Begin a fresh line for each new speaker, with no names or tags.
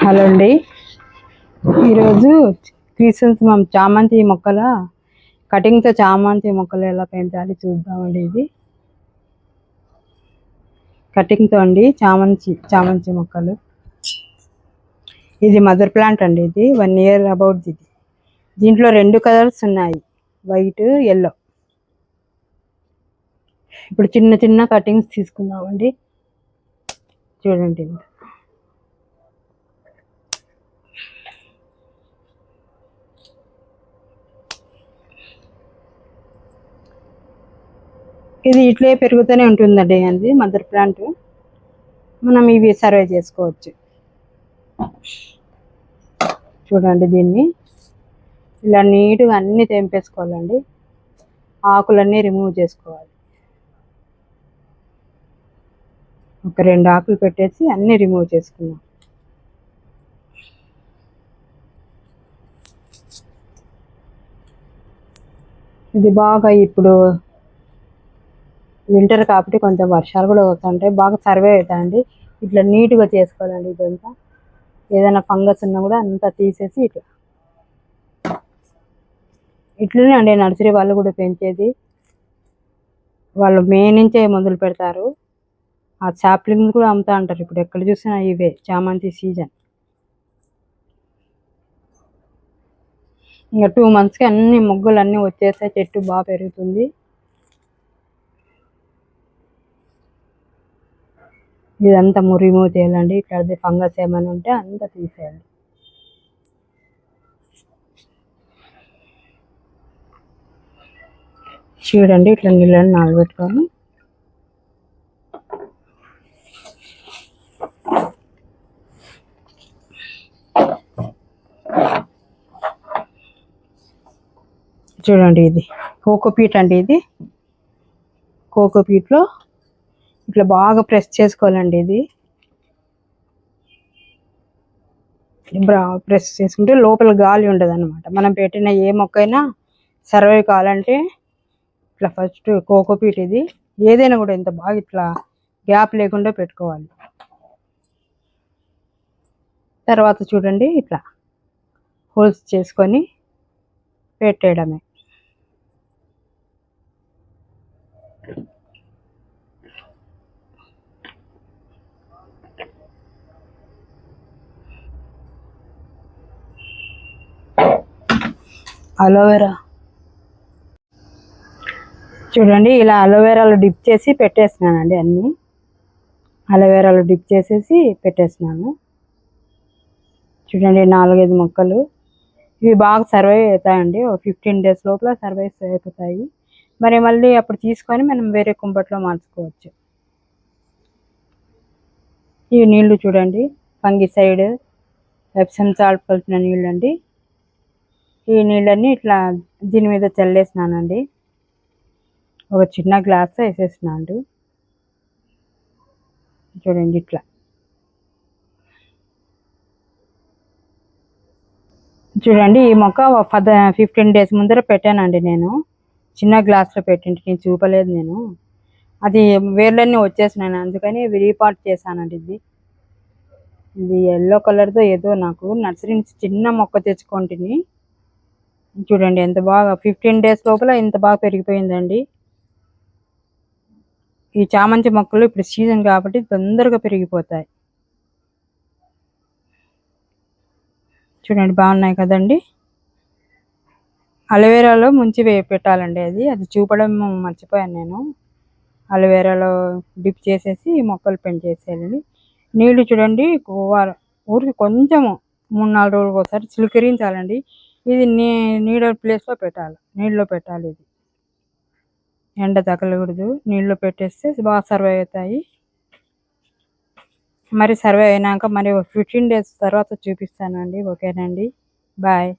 Hello అండి. ఈరోజు Christmas చామంతి మొక్కల కటింగ్తో చామంతి మొక్కలు ఎలా పెంచాలి చూద్దామండి. ఇది కటింగ్తో అండి చామంతి మొక్కలు. ఇది మదర్ ప్లాంట్ అండి. ఇది 1 year అబౌట్. ఇది దీంట్లో 2 కలర్స్ ఉన్నాయి, వైట్ ఎల్లో. ఇప్పుడు చిన్న చిన్న కటింగ్స్ తీసుకుందామండి. చూడండి, ఇది ఇట్లే పెరుగుతూనే ఉంటుందండి. అది మదర్ ప్లాంట్. మనం ఇవి సర్వే చేసుకోవచ్చు. చూడండి, దీన్ని ఇలా నీట్గా అన్నీ తెంపేసుకోవాలండి. ఆకులన్నీ రిమూవ్ చేసుకోవాలి. ఒక 2 ఆకులు పెట్టేసి అన్నీ రిమూవ్ చేసుకున్నాం. ఇది బాగా ఇప్పుడు వింటర్ కాబట్టి కొంచెం వర్షాలు కూడా వస్తుంటాయి, బాగా సర్వే అవుతాయండి. ఇట్లా నీట్గా చేసుకోవాలండి. ఇదంతా ఏదైనా ఫంగస్ ఉన్నా కూడా అంతా తీసేసి ఇట్లనే అండి నర్సరీ వాళ్ళు కూడా పెంచేది. వాళ్ళు మే నుంచే మొదలు పెడతారు. ఆ సాప్లింగ్స్ కూడా అమ్ముతా అంటారు. ఇప్పుడు ఎక్కడ చూసినా ఇవే చామంతి సీజన్. ఇంకా 2 monthsకి అన్ని మొగ్గలు అన్నీ వచ్చేస్తాయి. చెట్టు బాగా పెరుగుతుంది. ఇదంతా రిమూవ్ చేయాలండి. ఇక్కడ ఫంగస్ ఏమైనా ఉంటే అంతా తీసేయాలి. చూడండి, ఇట్లా నీళ్ళని నానబెట్టుకొని చూడండి, ఇది కోకోపీట్ అండి. ఇది కోకోపీట్లో ఇట్లా బాగా ప్రెస్ చేసుకోవాలండి. ఇది ప్రెస్ చేసుకుంటే లోపల గాలి ఉండదు అనమాట. మనం పెట్టిన ఏ మొక్కైనా సర్వే కావాలంటే ఇట్లా ఫస్ట్ కోకోపీట్ ఇది ఏదైనా కూడా ఇంత బాగా ఇట్లా గ్యాప్ లేకుండా పెట్టుకోవాలి. తర్వాత చూడండి, ఇట్లా హోల్స్ చేసుకొని పెట్టేయడమే. అలోవెరా చూడండి, ఇలా అలోవెరాలో డిప్ చేసి పెట్టేస్తున్నానండి. అన్నీ అలోవెరాలో డిప్ చేసేసి పెట్టేస్తున్నాను. చూడండి, 4-5 మొక్కలు. ఇవి బాగా సర్వే అవుతాయండి. ఒక 15 days లోపల సర్వే అయిపోతాయి. మరి మళ్ళీ అప్పుడు తీసుకొని మనం వేరే కుంపట్లో మార్చుకోవచ్చు. ఇవి నీళ్లు చూడండి, ఫంగిసైడ్ ఎప్సమ్ సాల్ట్ కలిపిన నీళ్ళు అండి. ఈ నీళ్ళన్నీ ఇట్లా దీని మీద చల్లేసినానండి. ఒక చిన్న గ్లాస్ వేసేసినాను. చూడండి, ఇట్లా చూడండి. ఈ మొక్క 15 days ముందర పెట్టానండి. నేను చిన్న గ్లాస్లో పెట్టింటి, నేను చూపలేదు. నేను అది వేర్లన్నీ వచ్చేసినాను, అందుకని రీపాట్ చేశానండి. ఇది ఎల్లో కలర్తో ఏదో నాకు నర్సరీ నుంచి చిన్న మొక్క తెచ్చుకుంటుని. చూడండి ఎంత బాగా 15 days లోపల ఇంత బాగా పెరిగిపోయిందండి. ఈ చామంతి మొక్కలు ఇప్పుడు సీజన్ కాబట్టి తొందరగా పెరిగిపోతాయి. చూడండి, బాగున్నాయి కదండి. అలోవెరాలో ముంచి పెట్టాలండి. అది చూపడం మర్చిపోయాను నేను. అలోవెరాలో డిప్ చేసేసి మొక్కలు పెంచేసేయాలండి. నీళ్లు చూడండి, ఊరికి కొంచెము 3-4 రోజులకు ఒకసారి చిలకరించాలండి. ఇది నీడ ప్లేస్లో పెట్టాలి, నీళ్ళలో పెట్టాలి. ఇది ఎండ తగలకూడదు, నీళ్ళలో పెట్టేస్తే బాగా సర్వే అవుతాయి. మరి సర్వే అయినాక మరి 15 days తర్వాత చూపిస్తానండి. ఓకేనండి, బాయ్.